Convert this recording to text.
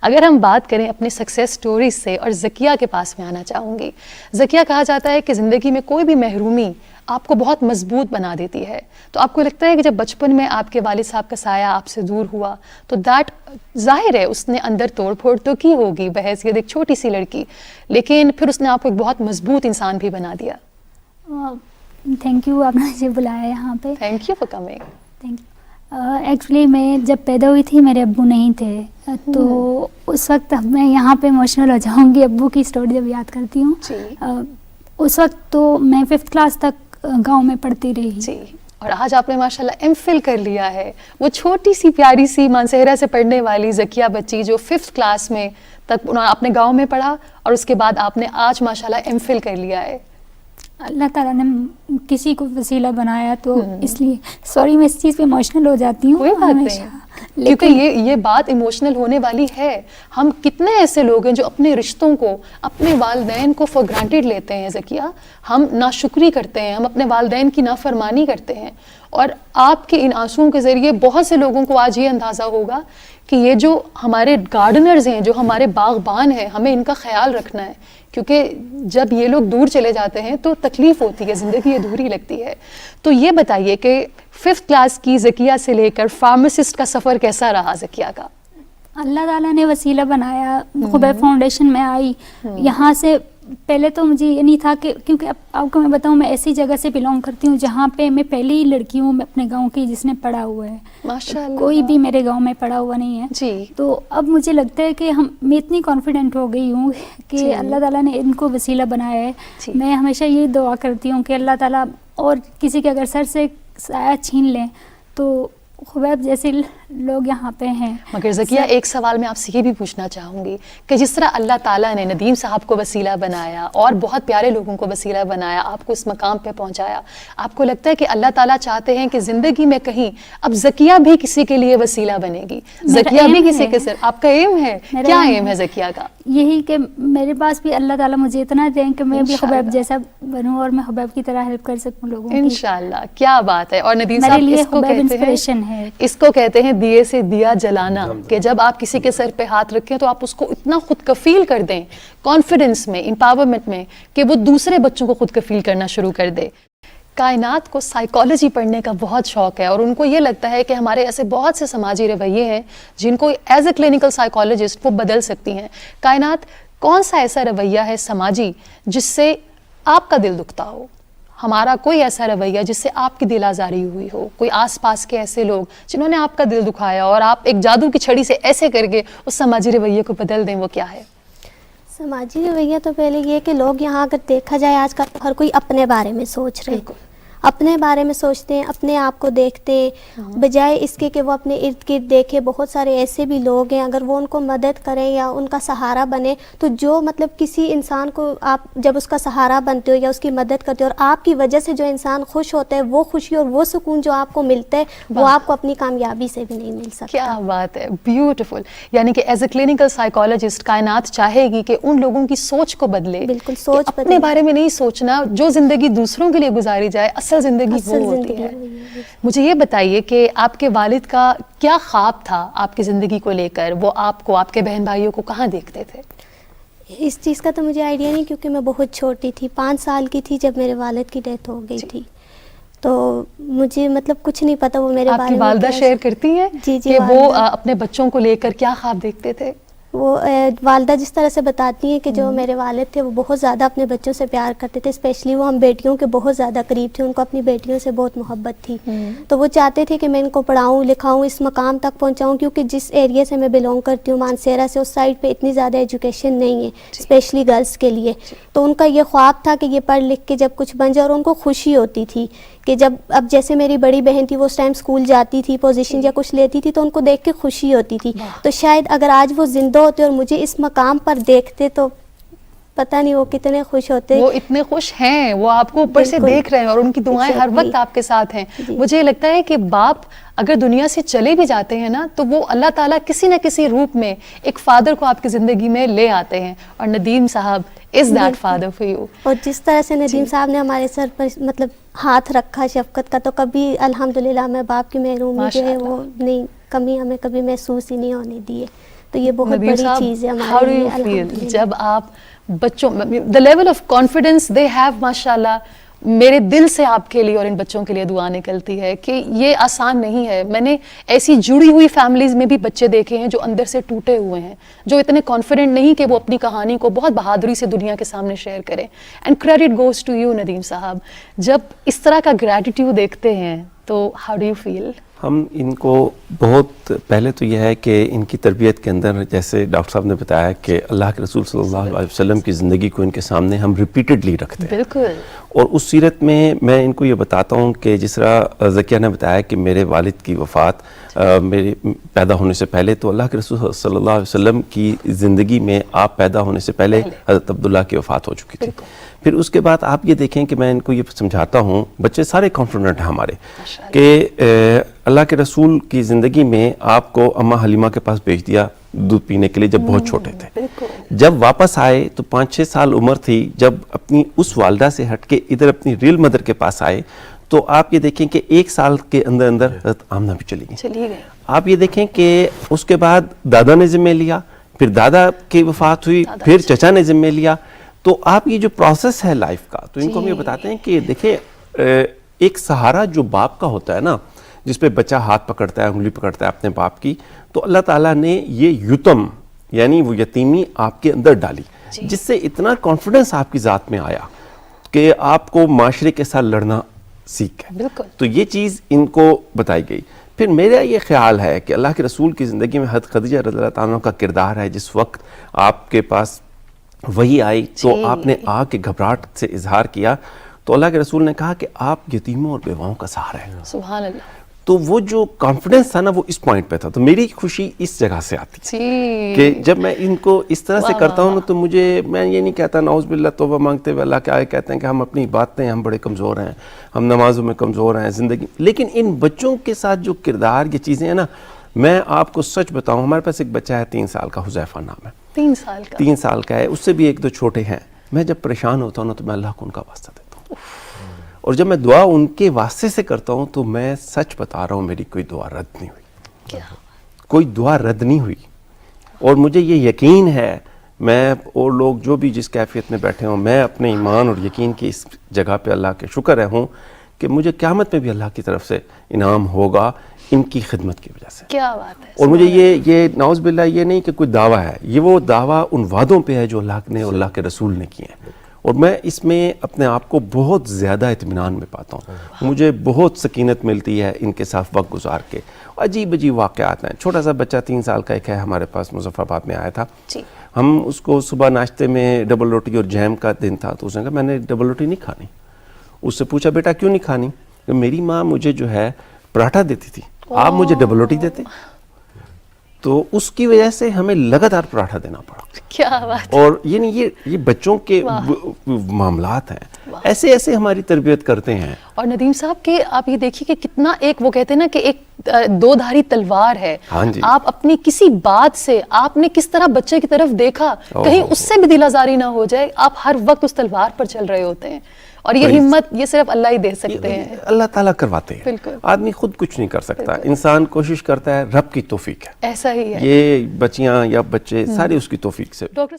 اگر ہم بات کریں اپنے سکسیس سٹوریز سے، اور ذکیہ کے پاس میں آنا چاہوں گی. ذکیہ، کہا جاتا ہے کہ زندگی میں کوئی بھی محرومی آپ کو بہت مضبوط بنا دیتی ہے. تو آپ کو لگتا ہے کہ جب بچپن میں آپ کے والد صاحب کا سایہ آپ سے دور ہوا تو دیٹ ظاہر ہے اس نے اندر توڑ پھوڑ تو کی ہوگی بحیثیت ایک چھوٹی سی لڑکی، لیکن پھر اس نے آپ کو ایک بہت مضبوط انسان بھی بنا دیا. تھینک یو، آپ نے مجھے بلایا یہاں پہ. Thank you for coming. Thank you. Actually میں جب پیدا ہوئی تھی میرے ابو نہیں تھے، تو اس وقت میں یہاں پہ ایموشنل ہو جاؤں گی ابو کی اسٹوری جب یاد کرتی ہوں. اس وقت تو میں 5th کلاس تک گاؤں میں پڑھتی رہی. جی، اور آج آپ نے ماشاءاللہ ایم فل کر لیا ہے. وہ چھوٹی سی پیاری سی مانسہرہ سے پڑھنے والی ذکیہ بچی جو 5th کلاس میں تک اپنے گاؤں میں پڑھا، اور اس کے بعد آپ نے آج ماشاءاللہ ایم فل کر لیا ہے. اللہ تعالیٰ نے کسی کو وسیلہ بنایا، تو اس لیے سوری میں اس چیز پہ ایموشنل ہو جاتی ہوں. کوئی بات نہیں، کیونکہ یہ بات ایموشنل ہونے والی ہے. ہم کتنے ایسے لوگ ہیں جو اپنے رشتوں کو، اپنے والدین کو فار گرانٹیڈ لیتے ہیں ذکیہ. ہم ناشکری کرتے ہیں، ہم اپنے والدین کی نافرمانی کرتے ہیں. اور آپ کے ان آنسوؤں کے ذریعے بہت سے لوگوں کو آج یہ اندازہ ہوگا کہ یہ جو ہمارے گارڈنرز ہیں، جو ہمارے باغبان ہیں، ہمیں ان کا خیال رکھنا ہے. کیونکہ جب یہ لوگ دور چلے جاتے ہیں تو تکلیف ہوتی ہے، زندگی ادھوری لگتی ہے. تو یہ بتائیے کہ 5th کلاس کی ذکیہ سے لے کر فارماسسٹ کا سفر کیسا رہا ذکیہ کا؟ اللہ تعالیٰ نے وسیلہ بنایا. خبیب فاؤنڈیشن میں آئی. یہاں سے پہلے تو مجھے یہ نہیں تھا کہ، کیونکہ اب آپ کو میں بتاؤں، میں ایسی جگہ سے بلانگ کرتی ہوں جہاں پہ میں پہلی لڑکی ہوں اپنے گاؤں کی جس نے پڑھا ہوا ہے. ماشاءاللہ، کوئی بھی میرے گاؤں میں پڑھا ہوا نہیں ہے. جی. تو اب مجھے لگتا ہے کہ میں اتنی کانفیڈنٹ ہو گئی ہوں کہ اللہ تعالیٰ نے ان کو وسیلہ بنایا ہے. میں ہمیشہ یہ دعا کرتی ہوں کہ اللہ تعالیٰ اور کسی کے اگر سر سے سایہ چھین لیں تو خبیب جیسے لوگ یہاں پہ ہیں. مگر ذکیہ، ایک سوال میں آپ سے یہ بھی پوچھنا چاہوں گی کہ جس طرح اللہ تعالیٰ نے ندیم صاحب کو وسیلہ بنایا اور بہت پیارے لوگوں کو وسیلہ بنایا، آپ کو اس مقام پہ پہنچایا، آپ کو لگتا ہے کہ اللہ تعالیٰ چاہتے ہیں کہ زندگی میں کہیں اب ذکیہ بھی کسی کے لیے وسیلہ بنے گی، ذکیہ بھی کسی کے سر؟ آپ کا ایم ہے؟ کیا ایم ہے ذکیہ کا؟ یہی کہ میرے پاس بھی اللہ تعالیٰ مجھے اتنا دیں کہ میں بھی خبیب جیسا بنوں اور میں خبیب کی طرح ہیلپ کر سکوں لوگوں کی. انشاءاللہ. کیا بات ہے. اور ندیم صاحب اس کو کہتے ہیں دیے سے دیا جلانا، کہ جب آپ کسی کے سر پہ ہاتھ رکھیں تو آپ اس کو اتنا خود کفیل کر دیں، کانفیڈنس میں، امپاورمنٹ میں، کہ وہ دوسرے بچوں کو خود کفیل کرنا شروع کر دے. کائنات کو سائیکالوجی پڑھنے کا بہت شوق ہے، اور ان کو یہ لگتا ہے کہ ہمارے ایسے بہت سے سماجی رویے ہیں جن کو ایز اے کلینکل سائیکالوجسٹ وہ بدل سکتی ہیں. کائنات، کون سا ایسا رویہ ہے سماجی جس سے آپ کا دل دکھتا ہو؟ ہمارا کوئی ایسا رویہ جس سے آپ کی دل آزاری ہوئی ہو، کوئی آس پاس کے ایسے لوگ جنہوں نے آپ کا دل دکھایا اور آپ ایک جادو کی چھڑی سے ایسے کر کے اس سماجی رویے کو بدل دیں، وہ کیا ہے؟ سماجی رویہ تو پہلے یہ کہ لوگ یہاں اگر دیکھا جائے آج کل ہر کوئی اپنے بارے میں سوچ رہے ہیں، اپنے بارے میں سوچتے ہیں، اپنے آپ کو دیکھتے ہیں، بجائے اس کے کہ وہ اپنے ارد گرد دیکھے. بہت سارے ایسے بھی لوگ ہیں اگر وہ ان کو مدد کریں یا ان کا سہارا بنے، تو جو مطلب کسی انسان کو آپ جب اس کا سہارا بنتے ہو یا اس کی مدد کرتے ہو اور آپ کی وجہ سے جو انسان خوش ہوتا ہے، وہ خوشی اور وہ سکون جو آپ کو ملتا ہے وہ آپ کو اپنی کامیابی سے بھی نہیں مل سکتا. کیا بات ہے، بیوٹیفل. یعنی کہ ایز اے کلینکل سائیکالوجسٹ کائنات چاہے گی کہ ان لوگوں کی سوچ کو بدلے. بالکل، سوچ اپنے بارے میں نہیں سوچنا، جو زندگی دوسروں کے لیے گزاری جائے اصل زندگی وہ ہوتی ہے. مجھے یہ بتائیے کہ آپ کے والد کا کیا خواب تھا آپ کی زندگی کو لے کر؟ وہ آپ کو، آپ کے بہن بھائیوں کو کہاں دیکھتے تھے؟ اس چیز کا تو مجھے آئیڈیا نہیں، کیونکہ میں بہت چھوٹی تھی، 5 سال کی تھی جب میرے والد کی ڈیتھ ہو گئی تھی. تو مجھے مطلب کچھ نہیں پتا وہ میرے بارے میں. آپ کی والدہ شیئر کرتی ہیں کہ وہ اپنے بچوں کو لے کر کیا خواب دیکھتے تھے؟ وہ والدہ جس طرح سے بتاتی ہیں کہ جو میرے والد تھے وہ بہت زیادہ اپنے بچوں سے پیار کرتے تھے، اسپیشلی وہ ہم بیٹیوں کے بہت زیادہ قریب تھے، ان کو اپنی بیٹیوں سے بہت محبت تھی. تو وہ چاہتے تھے کہ میں ان کو پڑھاؤں لکھاؤں، اس مقام تک پہنچاؤں، کیونکہ جس ایریا سے میں بلانگ کرتی ہوں مانسہرہ سے، اس سائڈ پہ اتنی زیادہ ایجوکیشن نہیں ہے اسپیشلی گرلس کے لیے. تو ان کا یہ خواب تھا کہ یہ پڑھ لکھ کے جب کچھ بن جائے، اور ان کو خوشی ہوتی تھی کہ جب اب جیسے میری بڑی بہن تھی وہ اس ٹائم اسکول جاتی تھی، پوزیشن یا کچھ لیتی تھی، تو ان کو دیکھ کے خوشی ہوتی تھی. تو شاید اگر آج وہ زندہ ہوتے اور مجھے اس مقام پر دیکھتے تو پتہ نہیں وہ کتنے خوش ہوتے. وہ اتنے خوش ہیں، وہ آپ کو اوپر سے دیکھ رہے ہیں اور ان کی دعائیں ہر وقت آپ کے ساتھ ہیں. مجھے لگتا ہے کہ باپ اگر دنیا سے چلے بھی جاتے ہیں نا تو وہ اللہ تعالیٰ کسی نہ کسی روپ میں ایک فادر کو آپ کی زندگی میں لے آتے ہیں، اور ندیم صاحب is that father for you. اور جس طرح سے ندیم صاحب نے ہمارے سر پر مطلب ہاتھ رکھا شفقت کا، تو کبھی الحمدللہ میں باپ کی محرومی جو ہے وہ نہیں کمی ہمیں کبھی محسوس ہی نہیں ہونے دی ہے. تو یہ بہت ندیم بڑی صاحب, چیز ہے how ہمارے do لیے you feel الحمدللہ. جب آپ بچوں, the level of confidence they have ماشاءاللہ, میرے دل سے آپ کے لیے اور ان بچوں کے لیے دعا نکلتی ہے کہ یہ آسان نہیں ہے. میں نے ایسی جڑی ہوئی فیملیز میں بھی بچے دیکھے ہیں جو اندر سے ٹوٹے ہوئے ہیں, جو اتنے کانفیڈنٹ نہیں کہ وہ اپنی کہانی کو بہت بہادری سے دنیا کے سامنے شیئر کریں. And credit goes to you Nadeem صاحب. جب اس طرح کا گریٹیٹیوڈ دیکھتے ہیں تو ہاؤ ڈو یو فیل؟ ہم ان کو بہت پہلے تو یہ ہے کہ ان کی تربیت کے اندر, جیسے ڈاکٹر صاحب نے بتایا کہ اللہ کے رسول صلی اللہ علیہ وسلم کی زندگی کو ان کے سامنے ہم ریپیٹڈلی رکھتے ہیں. بالکل. اور اس سیرت میں ان کو یہ بتاتا ہوں کہ جس طرح ذکیہ نے بتایا کہ میرے والد کی وفات میرے پیدا ہونے سے پہلے, تو اللہ کے رسول صلی اللہ علیہ وسلم کی زندگی میں آپ پیدا ہونے سے پہلے حضرت عبداللہ کی وفات ہو چکی تھی. پھر اس کے بعد آپ یہ دیکھیں کہ میں ان کو یہ سمجھاتا ہوں, بچے سارے کانفیڈنٹ ہیں ہمارے, کہ اللہ کے رسول کی زندگی میں آپ کو اماں حلیمہ کے پاس بھیج دیا دودھ پینے کے لیے جب بہت چھوٹے تھے. جب واپس آئے تو 5-6 سال عمر تھی, جب اپنی اس والدہ سے ہٹ کے ادھر اپنی ریل مدر کے پاس آئے تو آپ یہ دیکھیں کہ 1 سال کے اندر حضرت آمنہ بھی چلی گئی. آپ یہ دیکھیں کہ اس کے بعد دادا نے ذمہ لیا, پھر دادا کی وفات ہوئی, پھر چچا نے ذمہ لیا. تو آپ یہ جو پروسیس ہے لائف کا, تو ان کو ہم یہ بتاتے ہیں کہ دیکھیں ایک سہارا جو باپ کا ہوتا ہے نا, جس پہ بچہ ہاتھ پکڑتا ہے, انگلی پکڑتا ہے اپنے باپ کی, تو اللہ تعالیٰ نے یہ یتم یعنی وہ یتیمی آپ کے اندر ڈالی, جس سے اتنا کانفیڈنس آپ کی ذات میں آیا کہ آپ کو معاشرے کے ساتھ لڑنا سیکھ گئے. تو یہ چیز ان کو بتائی گئی. پھر میرا یہ خیال ہے کہ اللہ کے رسول کی زندگی میں حضرت خدیجہ رضی اللہ تعالیٰ عنہ کا کردار ہے. جس وقت آپ کے پاس وہی آئی تو آپ نے آ کے گھبراہٹ سے اظہار کیا, تو اللہ کے رسول نے کہا کہ آپ یتیموں اور بیواؤں کا سہارا ہے. سبحان اللہ. تو وہ جو کانفیڈنس تھا نا, وہ اس پوائنٹ پہ تھا. تو میری خوشی اس جگہ سے آتی ہے کہ جب میں ان کو اس طرح سے کرتا ہوں تو مجھے, میں یہ نہیں کہتا نعوذ باللہ توبہ مانگتے ہوئے اللہ کے آئے کہتے ہیں کہ ہم اپنی باتیں, ہم بڑے کمزور ہیں, ہم نمازوں میں کمزور ہیں زندگی. لیکن ان بچوں کے ساتھ جو کردار یہ چیزیں ہیں نا, میں آپ کو سچ بتاؤں, ہمارے پاس ایک بچہ ہے 3 سال کا, حذیفہ نام ہے. 3 سال کا ہے, اس سے بھی 1-2 چھوٹے ہیں. میں جب پریشان ہوتا ہوں نا تو میں اللہ کو ان کا واسطہ دیتا ہوں, اور جب میں دعا ان کے واسطے سے کرتا ہوں تو میں سچ بتا رہا ہوں میری کوئی دعا رد نہیں ہوئی. کوئی دعا رد نہیں ہوئی. اور مجھے یہ یقین ہے, میں اور لوگ جو بھی جس کیفیت میں بیٹھے ہوں, میں اپنے ایمان اور یقین کی اس جگہ پہ اللہ کے شکر رہا ہوں کہ مجھے قیامت میں بھی اللہ کی طرف سے انعام ہوگا ان کی خدمت کی وجہ سے. کیا بات ہے. اور مجھے یہ نعوذ باللہ یہ نہیں کہ کوئی دعویٰ ہے, یہ وہ دعویٰ ان وعدوں پہ ہے جو اللہ نے اور اللہ کے رسول نے کیے ہیں. اور میں اس میں اپنے آپ کو بہت زیادہ اطمینان میں پاتا ہوں. مجھے بہت سکینت ملتی ہے ان کے ساتھ وقت گزار کے. عجیب عجیب واقعات ہیں. چھوٹا سا بچہ 3 سال کا ایک ہے ہمارے پاس, مظفر آباد میں آیا تھا. ہم اس کو صبح ناشتے میں ڈبل روٹی اور جیم کا دن تھا, تو اس نے کہا میں نے ڈبل روٹی نہیں کھانی. اس سے پوچھا بیٹا کیوں نہیں کھانی؟ کہ میری ماں مجھے جو ہے پراٹھا دیتی تھی, آپ مجھے ڈبل روٹی دیتے. تو اس کی وجہ سے ہمیں لگاتار پراٹھا دینا پڑا. کیا بات. اور یہ بچوں کے معاملات ہیں, ایسے ایسے ہماری تربیت کرتے ہیں. اور ندیم صاحب کہ آپ یہ دیکھیے کہ کتنا ایک وہ کہتے ہیں نا کہ ایک 2 دھاری تلوار ہے. آپ اپنی کسی بات سے آپ نے کس طرح بچے کی طرف دیکھا, کہیں اس سے بھی دل آزاری نہ ہو جائے, آپ ہر وقت اس تلوار پر چل رہے ہوتے ہیں. اور یہ ہمت یہ صرف اللہ ہی دے سکتے ہیں, اللہ تعالیٰ کرواتے ہیں. بالکل. آدمی خود کچھ نہیں کر سکتا, انسان کوشش کرتا ہے, رب کی توفیق ہے. ایسا ہی ہے. یہ بچیاں یا بچے سارے اس کی توفیق سے. ڈاکٹر